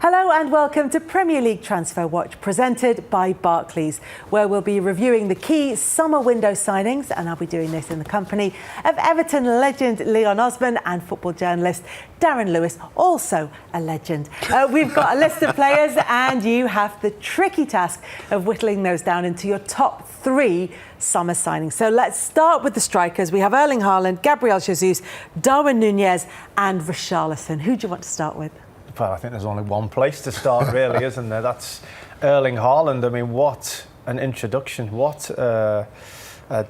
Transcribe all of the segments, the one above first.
Hello and welcome to Premier League Transfer Watch, presented by Barclays, where we'll be reviewing the key summer window signings, and I'll be doing this in the company of Everton legend Leon Osman and football journalist Darren Lewis, also a legend. We've got a list of players and you have the tricky task of whittling those down into your top 3 summer signings. So let's start with the strikers. We have Erling Haaland, Gabriel Jesus, Darwin Nunez and Richarlison. Who do you want to start with? Well, I think there's only one place to start, really, isn't there? That's Erling Haaland. I mean, what an introduction! What a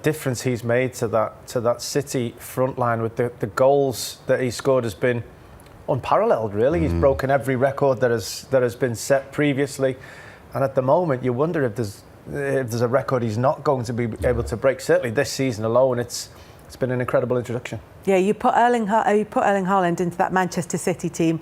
difference he's made to that City front line with the goals that he scored has been unparalleled. Really, he's broken every record that has been set previously, and at the moment, you wonder if there's a record he's not going to be able to break. Certainly, this season alone, it's been an incredible introduction. Yeah, you put Erling Haaland into that Manchester City team,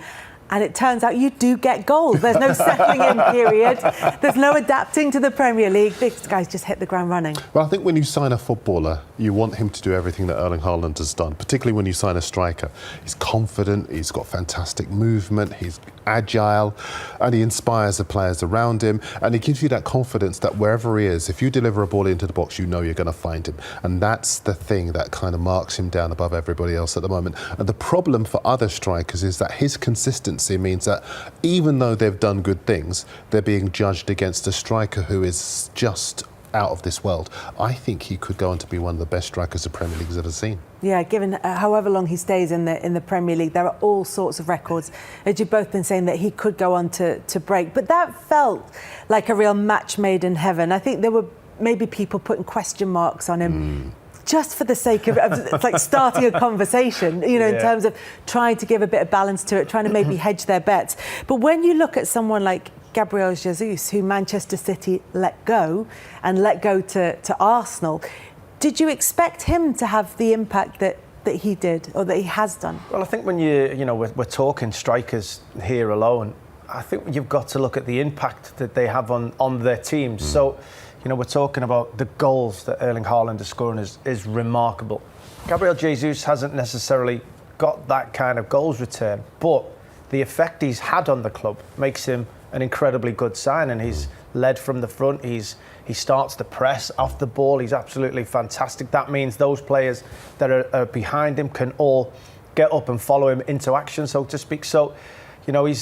and it turns out you do get goals. There's no settling in period. There's no adapting to the Premier League. These guys just hit the ground running. Well, I think when you sign a footballer, you want him to do everything that Erling Haaland has done, particularly when you sign a striker. He's confident, he's got fantastic movement, he's agile, and he inspires the players around him, and he gives you that confidence that wherever he is, if you deliver a ball into the box, you know you're going to find him. And that's the thing that kind of marks him down above everybody else at the moment. And the problem for other strikers is that his consistency means that even though they've done good things, they're being judged against a striker who is just out of this world. I think he could go on to be one of the best strikers the Premier League has ever seen. Yeah, given however long he stays in the Premier League, there are all sorts of records, as you've both been saying, that he could go on to break. But that felt like a real match made in heaven. I think there were maybe people putting question marks on him. Just for the sake of it's like starting a conversation, you know, in terms of trying to give a bit of balance to it, trying to maybe hedge their bets. But when you look at someone like Gabriel Jesus, who Manchester City let go to Arsenal, did you expect him to have the impact that he did or that he has done? Well, I think when we're talking strikers here alone, I think you've got to look at the impact that they have on their teams. So, we're talking about the goals that Erling Haaland is scoring is remarkable. Gabriel Jesus hasn't necessarily got that kind of goals return, but the effect he's had on the club makes him an incredibly good sign, and he's led from the front. He starts the press off the ball. He's absolutely fantastic. That means those players that are behind him can all get up and follow him into action, so to speak. So, he's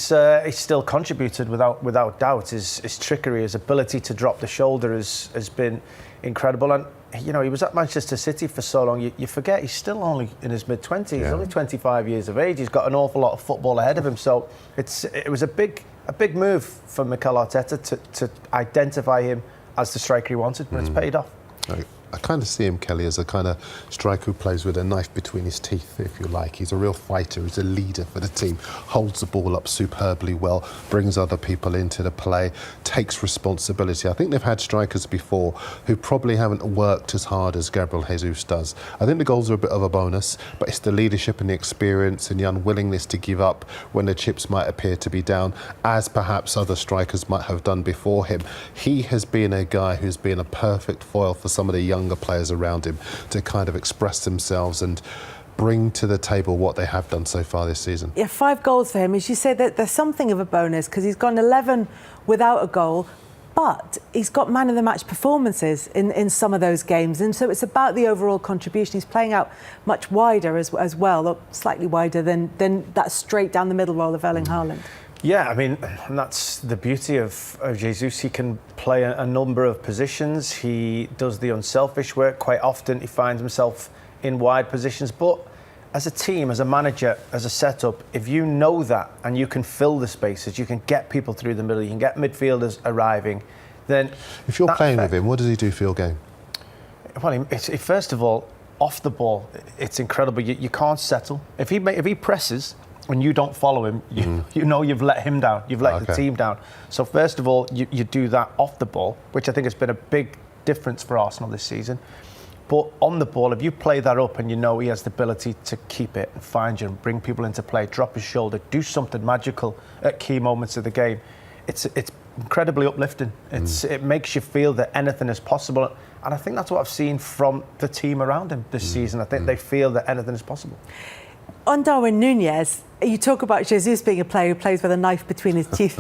still contributed without doubt. His trickery, his ability to drop the shoulder has been incredible. And he was at Manchester City for so long. You forget he's still only in his mid-20s. He's only 25 years of age. He's got an awful lot of football ahead of him. So it was a big move for Mikel Arteta to identify him as the striker he wanted, but it's paid off. I kind of see him, Kelly, as a kind of striker who plays with a knife between his teeth, if you like. He's a real fighter. He's a leader for the team, holds the ball up superbly well, brings other people into the play, takes responsibility. I think they've had strikers before who probably haven't worked as hard as Gabriel Jesus does. I think the goals are a bit of a bonus, but it's the leadership and the experience and the unwillingness to give up when the chips might appear to be down, as perhaps other strikers might have done before him. He has been a guy who's been a perfect foil for some of the younger players around him to kind of express themselves and bring to the table what they have done so far this season. Yeah, 5 goals for him. As you say, that there's something of a bonus because he's gone 11 without a goal, but he's got man of the match performances in some of those games, and so it's about the overall contribution. He's playing out much wider as well, or slightly wider than that straight down the middle role of Erling Haaland. Yeah, I mean, and that's the beauty of Jesus. He can play a number of positions. He does the unselfish work. Quite often he finds himself in wide positions. But as a team, as a manager, as a setup, if you know that and you can fill the spaces, you can get people through the middle, you can get midfielders arriving, then... If you're playing with him, what does he do for your game? Well, first of all, off the ball, it's incredible. You can't settle. If he presses... when you don't follow him, you know you've let him down, you've let the team down. So first of all, you do that off the ball, which I think has been a big difference for Arsenal this season. But on the ball, if you play that up and you know he has the ability to keep it and find you and bring people into play, drop his shoulder, do something magical at key moments of the game, it's incredibly uplifting. It makes you feel that anything is possible. And I think that's what I've seen from the team around him this season. I think they feel that anything is possible. On Darwin Nunez, you talk about Jesus being a player who plays with a knife between his teeth.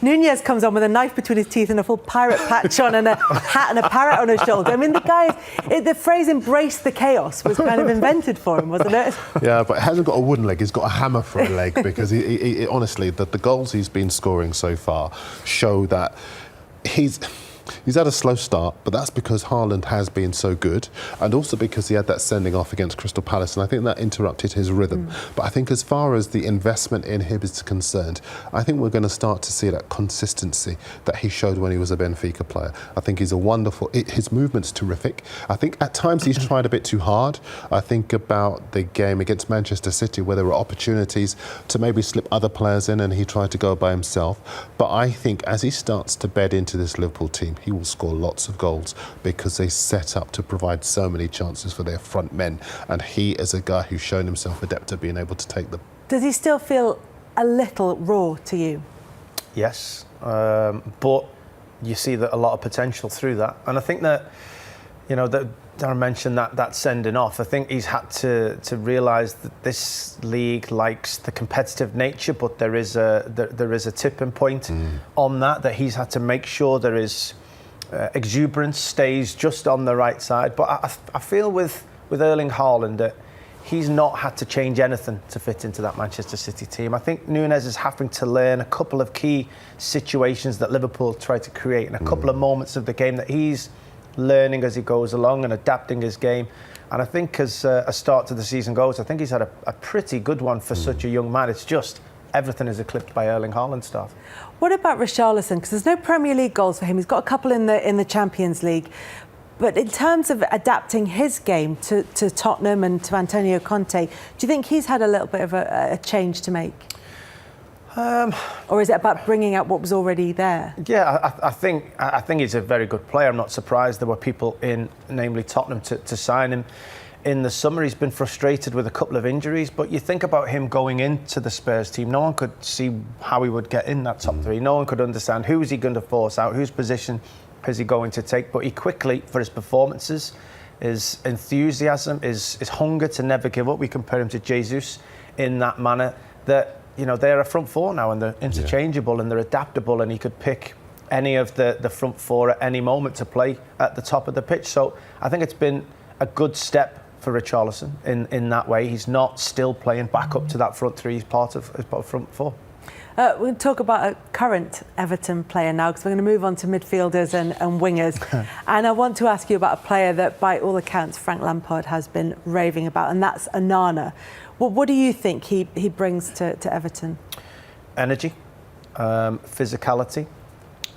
Nunez comes on with a knife between his teeth and a full pirate patch on and a hat and a parrot on his shoulder. I mean, the phrase "embrace the chaos" was kind of invented for him, wasn't it? Yeah, but he hasn't got a wooden leg, he's got a hammer for a leg, because he honestly, the goals he's been scoring so far show that he's had a slow start, but that's because Haaland has been so good, and also because he had that sending off against Crystal Palace, and I think that interrupted his rhythm. But I think as far as the investment in him is concerned, I think we're going to start to see that consistency that he showed when he was a Benfica player. I think he's a wonderful, his movement's terrific. I think at times he's tried a bit too hard. I think about the game against Manchester City where there were opportunities to maybe slip other players in and he tried to go by himself. But I think as he starts to bed into this Liverpool team, he will score lots of goals because they set up to provide so many chances for their front men, and he is a guy who's shown himself adept at being able to take them. Does he still feel a little raw to you? Yes, but you see that a lot of potential through that, and I think that, you know, that Darren mentioned that sending off. I think he's had to realise that this league likes the competitive nature, but there is a tipping point on that he's had to make sure there is exuberance stays just on the right side. But I feel with Erling Haaland that he's not had to change anything to fit into that Manchester City team. I think Nunez is having to learn a couple of key situations that Liverpool tried to create, and a couple of moments of the game that he's learning as he goes along and adapting his game. And I think as a start to the season goes, I think he's had a pretty good one for such a young man. It's just everything is eclipsed by Erling Haaland's stuff. What about Richarlison? Because there's no Premier League goals for him. He's got a couple in the Champions League. But in terms of adapting his game to Tottenham and to Antonio Conte, do you think he's had a little bit of a change to make? Or is it about bringing out what was already there? Yeah, I think he's a very good player. I'm not surprised there were people in, namely Tottenham, to sign him in the summer. He's been frustrated with a couple of injuries, but you think about him going into the Spurs team, no one could see how he would get in that top three. No one could understand who is he going to force out, whose position is he going to take. But he quickly, for his performances, his enthusiasm, his hunger to never give up, we compare him to Jesus in that manner, that, you know, they're a front four now and they're interchangeable and they're adaptable, and he could pick any of the front four at any moment to play at the top of the pitch. So I think it's been a good step for Richarlison in that way. He's not still playing back up to that front three. He's part of front four. We're going to talk about a current Everton player now, because we're going to move on to midfielders and wingers. And I want to ask you about a player that, by all accounts, Frank Lampard has been raving about, and that's Onana. Well, what do you think he brings to Everton? Energy, physicality,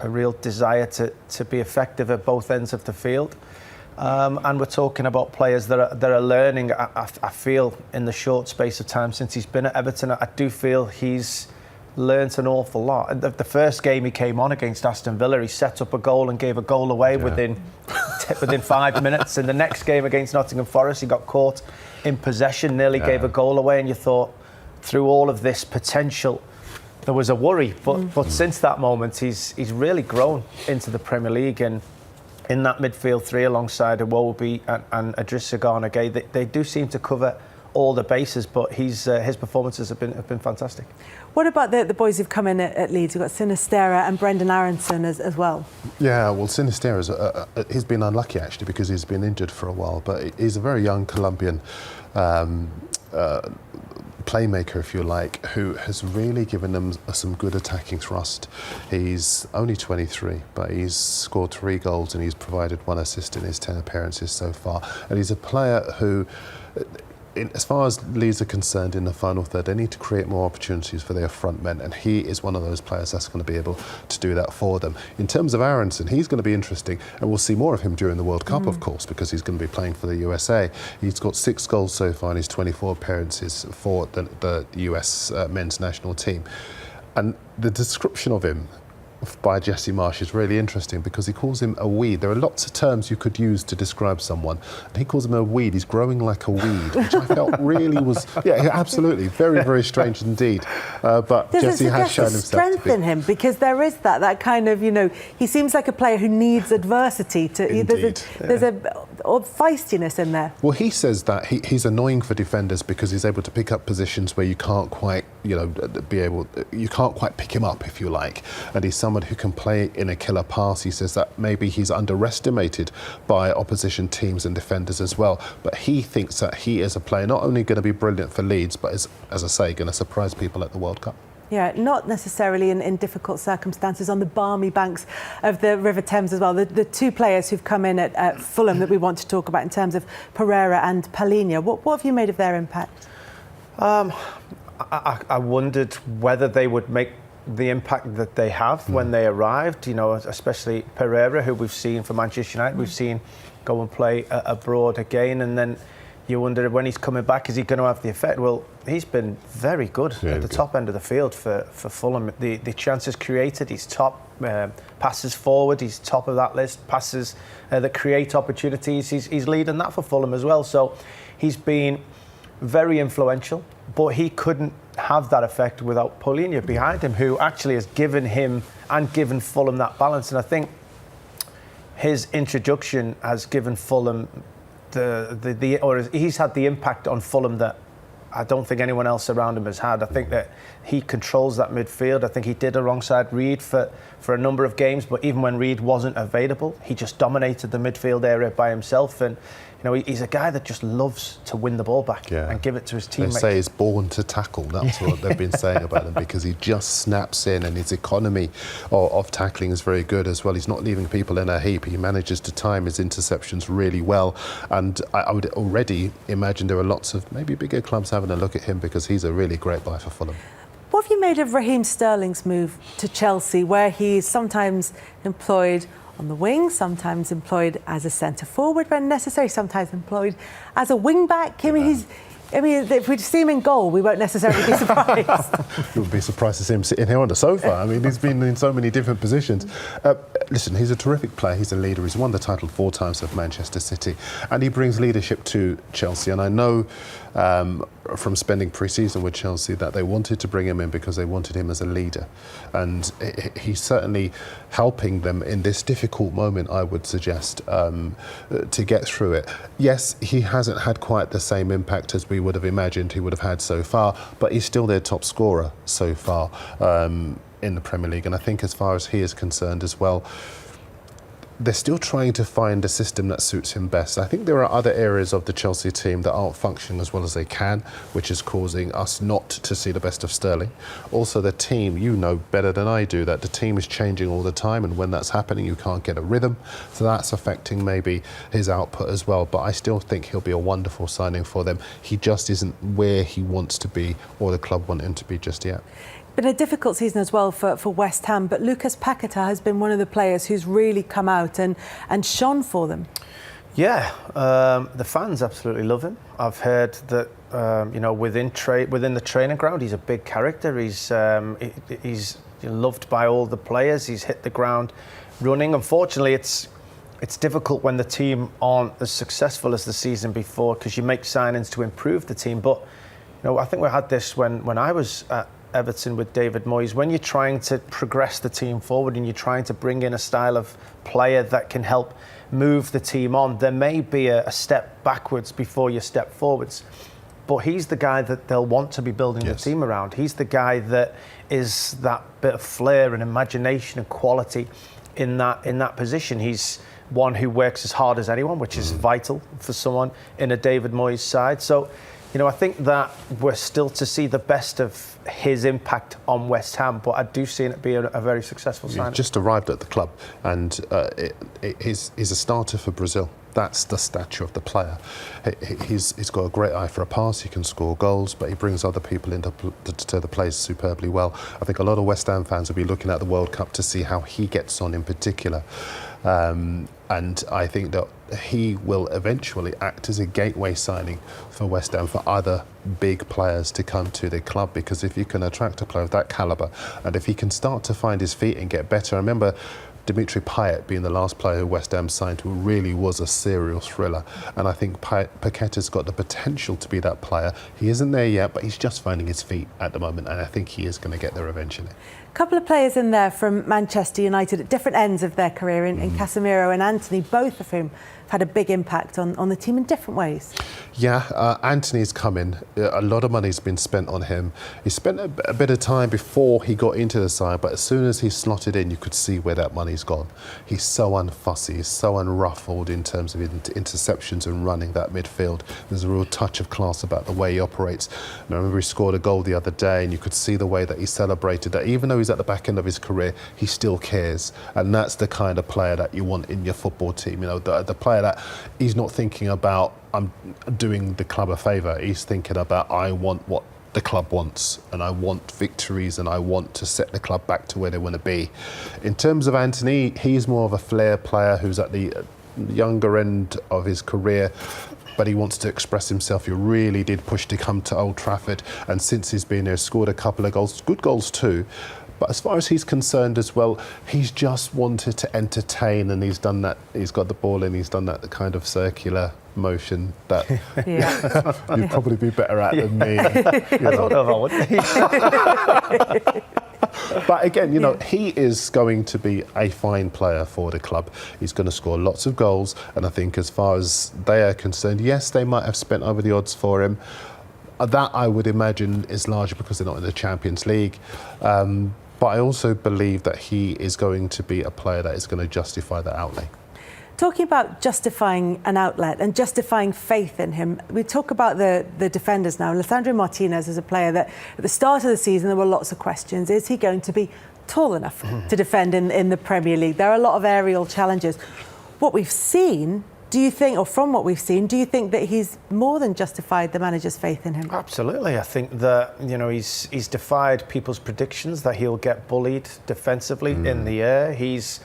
a real desire to be effective at both ends of the field. And we're talking about players that are learning. I feel in the short space of time since he's been at Everton, I do feel he's learnt an awful lot. The first game he came on against Aston Villa, he set up a goal and gave a goal away within 5 minutes. In the next game against Nottingham Forest, he got caught in possession, nearly gave a goal away, and you thought, through all of this potential, there was a worry. But since that moment, he's really grown into the Premier League, and in that midfield three alongside Iwobi and Idrissa Gana Gueye, they do seem to cover all the bases, but his performances have been fantastic. What about the boys who've come in at Leeds? We've got Sinistera and Brendan Aronson as well. Yeah, well, Sinistera's he's been unlucky actually, because he's been injured for a while, but he's a very young Colombian playmaker, if you like, who has really given them some good attacking thrust. He's only 23, but he's scored 3 goals and he's provided 1 assist in his 10 appearances so far. And he's a player who, as far as Leeds are concerned, in the final third, they need to create more opportunities for their front men, and he is one of those players that's going to be able to do that for them. In terms of Aronson, he's going to be interesting, and we'll see more of him during the World Cup, of course, because he's going to be playing for the USA. He's got 6 goals so far in his 24 appearances for the US men's national team. And the description of him by Jesse Marsch is really interesting because he calls him a weed. There are lots of terms you could use to describe someone, and he calls him a weed. He's growing like a weed, which I felt really was, yeah, absolutely, very, very strange indeed. But Jesse has shown himself strength in him, because there is that kind of, he seems like a player who needs adversity to. There's a feistiness in there. Well, he says that he's annoying for defenders because he's able to pick up positions where you can't quite, you can't quite pick him up, if you like, and he's someone who can play in a killer pass. He says that maybe he's underestimated by opposition teams and defenders as well, but he thinks that he is a player not only going to be brilliant for Leeds, but is, as I say, going to surprise people at the World Cup. Yeah, not necessarily in difficult circumstances on the balmy banks of the River Thames as well. The two players who've come in at Fulham that we want to talk about in terms of Pereira and Palhinha, what have you made of their impact? I wondered whether they would make the impact that they have when they arrived, especially Pereira, who we've seen for Manchester United, we've seen go and play abroad again, and then you wonder when he's coming back, is he going to have the effect? Well, he's been very good at the top end of the field for Fulham. The chances created, he's top. Passes forward, he's top of that list. Passes that create opportunities, he's leading that for Fulham as well. So he's been very influential, but he couldn't have that effect without Palhinha behind him, who actually has given him and given Fulham that balance. And I think his introduction has given Fulham he's had the impact on Fulham that I don't think anyone else around him has had. I think that he controls that midfield. I think he did alongside Reid for a number of games, but even when Reid wasn't available, he just dominated the midfield area by himself. And he's a guy that just loves to win the ball back and give it to his teammates. They say he's born to tackle. That's what they've been saying about him, because he just snaps in, and his economy of tackling is very good as well. He's not leaving people in a heap. He manages to time his interceptions really well. And I would already imagine there are lots of maybe bigger clubs having a look at him, because he's a really great buy for Fulham. What have you made of Raheem Sterling's move to Chelsea, where he's sometimes employed on the wing, sometimes employed as a centre forward when necessary, sometimes employed as a wing back? I mean, if we see him in goal, we won't necessarily be surprised. You would be surprised to see him sitting here on the sofa. I mean, he's been in so many different positions. Listen, he's a terrific player. He's a leader. He's won the title 4 times with Manchester City, and he brings leadership to Chelsea. And I know from spending pre-season with Chelsea that they wanted to bring him in because they wanted him as a leader, and he's certainly helping them in this difficult moment, I would suggest, to get through it. Yes, he hasn't had quite the same impact as we would have imagined he would have had so far, but he's still their top scorer so far in the Premier League. And I think as far as he is concerned as well, they're still trying to find a system that suits him best. I think there are other areas of the Chelsea team that aren't functioning as well as they can, which is causing us not to see the best of Sterling. Also, the team, you know better than I do, that the team is changing all the time, and when that's happening, you can't get a rhythm. So that's affecting maybe his output as well. But I still think he'll be a wonderful signing for them. He just isn't where he wants to be, or the club want him to be just yet. Been a difficult season as well for West Ham, but Lucas Paquetá has been one of the players who's really come out and shone for them. Yeah, the fans absolutely love him. I've heard that within the training ground, he's a big character. He's loved by all the players. He's hit the ground running. Unfortunately, it's difficult when the team aren't as successful as the season before, because you make signings to improve the team. But I think we had this when I was at Everton with David Moyes. When you're trying to progress the team forward and you're trying to bring in a style of player that can help move the team on, there may be a step backwards before you step forwards. But he's the guy that they'll want to be building the team around. He's the guy that is that bit of flair and imagination and quality in that position. He's one who works as hard as anyone, which is vital for someone in a David Moyes side. So I think that we're still to see the best of his impact on West Ham, but I do see it being a very successful signing. He just arrived at the club, and he's a starter for Brazil. That's the stature of the player. He's got a great eye for a pass. He can score goals, but he brings other people into to the place superbly well. I think a lot of West Ham fans will be looking at the World Cup to see how he gets on in particular. And I think that he will eventually act as a gateway signing for West Ham for other big players to come to the club, because if you can attract a player of that calibre and if he can start to find his feet and get better. I remember Dimitri Payet being the last player who West Ham signed who really was a serial thriller, and I think Paqueta's got the potential to be that player. He isn't there yet, but he's just finding his feet at the moment, and I think he is going to get there eventually. A couple of players in there from Manchester United at different ends of their career, in Casemiro and Anthony, both of whom have had a big impact on the team in different ways. Yeah, Anthony's coming. A lot of money's been spent on him. He spent a bit of time before he got into the side, but as soon as he slotted in, you could see where that money's gone. He's so unfussy, he's so unruffled in terms of interceptions and running that midfield. There's a real touch of class about the way he operates. And I remember he scored a goal the other day, and you could see the way that he celebrated that. Even though he's at the back end of his career, he still cares. And that's the kind of player that you want in your football team. You know, the player that he's not thinking about, I'm doing the club a favour. He's thinking about, I want what the club wants, and I want victories, and I want to set the club back to where they want to be. In terms of Anthony, he's more of a flair player who's at the younger end of his career, but he wants to express himself. He really did push to come to Old Trafford, and since he's been there, scored a couple of goals, good goals too. But as far as he's concerned as well, he's just wanted to entertain, and he's done that. He's got the ball in, he's done that kind of circular motion that you'd probably be better at than me. I don't know if I would. But again, you know, he is going to be a fine player for the club. He's going to score lots of goals, and I think as far as they are concerned, yes, they might have spent over the odds for him. That, I would imagine, is largely because they're not in the Champions League. But I also believe that he is going to be a player that is going to justify that outlay. Talking about justifying an outlet and justifying faith in him, we talk about the defenders now. Lisandro Martinez is a player that at the start of the season there were lots of questions. Is he going to be tall enough to defend in the Premier League? There are a lot of aerial challenges. What we've seen, do you think, or from what we've seen, do you think that he's more than justified the manager's faith in him? Absolutely. I think that, you know, he's defied people's predictions that he'll get bullied defensively in the air. He's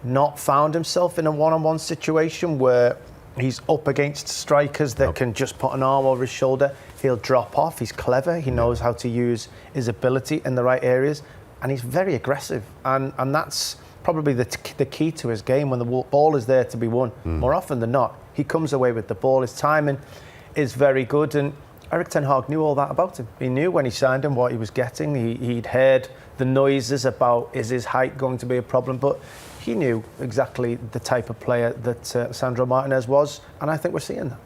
not found himself in a one-on-one situation where he's up against strikers that can just put an arm over his shoulder. He'll drop off. He's clever. He knows how to use his ability in the right areas, and he's very aggressive. And that's probably the key to his game. When the ball is there to be won, more often than not, he comes away with the ball. His timing is very good, and Erik ten Hag knew all that about him. He knew when he signed him what he was getting. He'd heard the noises about, is his height going to be a problem? But he knew exactly the type of player that Sandro Martinez was, and I think we're seeing that.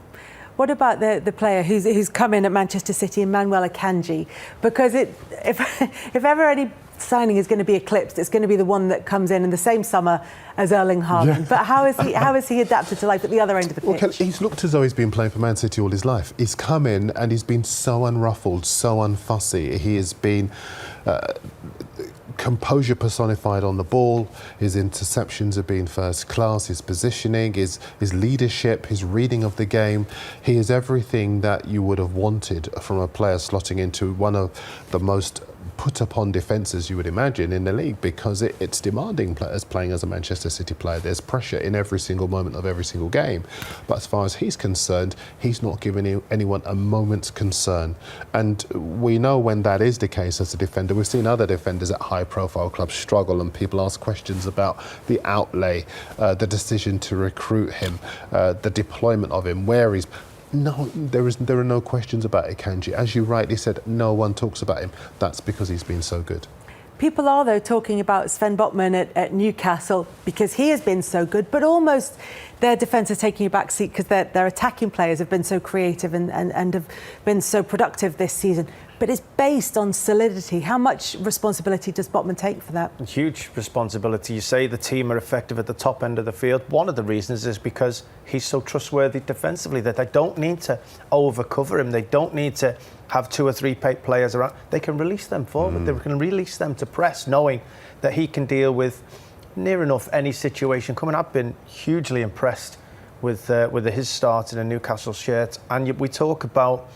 What about the player who's come in at Manchester City, Emmanuel Akanji? Because if ever any signing is going to be eclipsed, it's going to be the one that comes in the same summer as Erling Haaland. Yeah. But how has he adapted to life at the other end of the pitch? Well, he's looked as though he's been playing for Man City all his life. He's come in and he's been so unruffled, so unfussy. He has been composure personified on the ball. His interceptions have been first class. His positioning, his leadership, his reading of the game. He is everything that you would have wanted from a player slotting into one of the most put upon defences you would imagine in the league, because it's demanding players playing as a Manchester City player. There's pressure in every single moment of every single game. But as far as he's concerned, he's not giving anyone a moment's concern. And we know when that is the case as a defender. We've seen other defenders at high-profile clubs struggle, and people ask questions about the outlay, the decision to recruit him, the deployment of him, where he's... No, there are no questions about Akanji. As you rightly said, no one talks about him. That's because he's been so good. People are, though, talking about Sven Botman at Newcastle because he has been so good, but almost their defence is taking a back seat because their attacking players have been so creative and have been so productive this season. But it's based on solidity. How much responsibility does Botman take for that? Huge responsibility. You say the team are effective at the top end of the field. One of the reasons is because he's so trustworthy defensively that they don't need to overcover him. They don't need to have 2 or 3 players around. They can release them forward. They can release them to press, knowing that he can deal with near enough any situation coming. I've been hugely impressed with his start in a Newcastle shirt. And we talk about,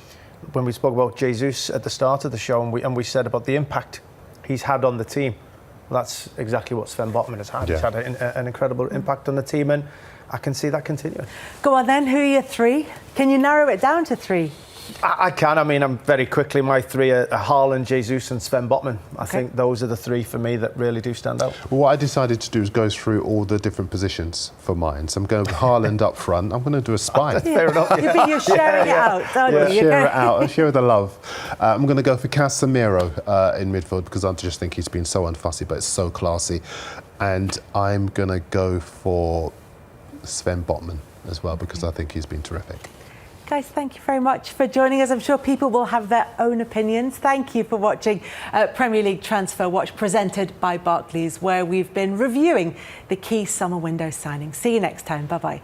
when we spoke about Jesus at the start of the show, and we said about the impact he's had on the team. Well, that's exactly what Sven Botman has had. Yeah. He's had an incredible impact on the team, and I can see that continuing. Go on then, who are your three? Can you narrow it down to three? I can. I mean, I'm very quickly. My three are Haaland, Jesus, and Sven Botman. I think those are the three for me that really do stand out. Well, what I decided to do is go through all the different positions for mine. So I'm going with Haaland up front. I'm going to do a spine. Fair enough. Yeah. You're sharing it out, aren't you? Share it out. Share the love. I'm going to go for Casemiro in midfield because I just think he's been so unfussy, but it's so classy. And I'm going to go for Sven Botman as well because I think he's been terrific. Guys, thank you very much for joining us. I'm sure people will have their own opinions. Thank you for watching Premier League Transfer Watch, presented by Barclays, where we've been reviewing the key summer window signings. See you next time. Bye-bye.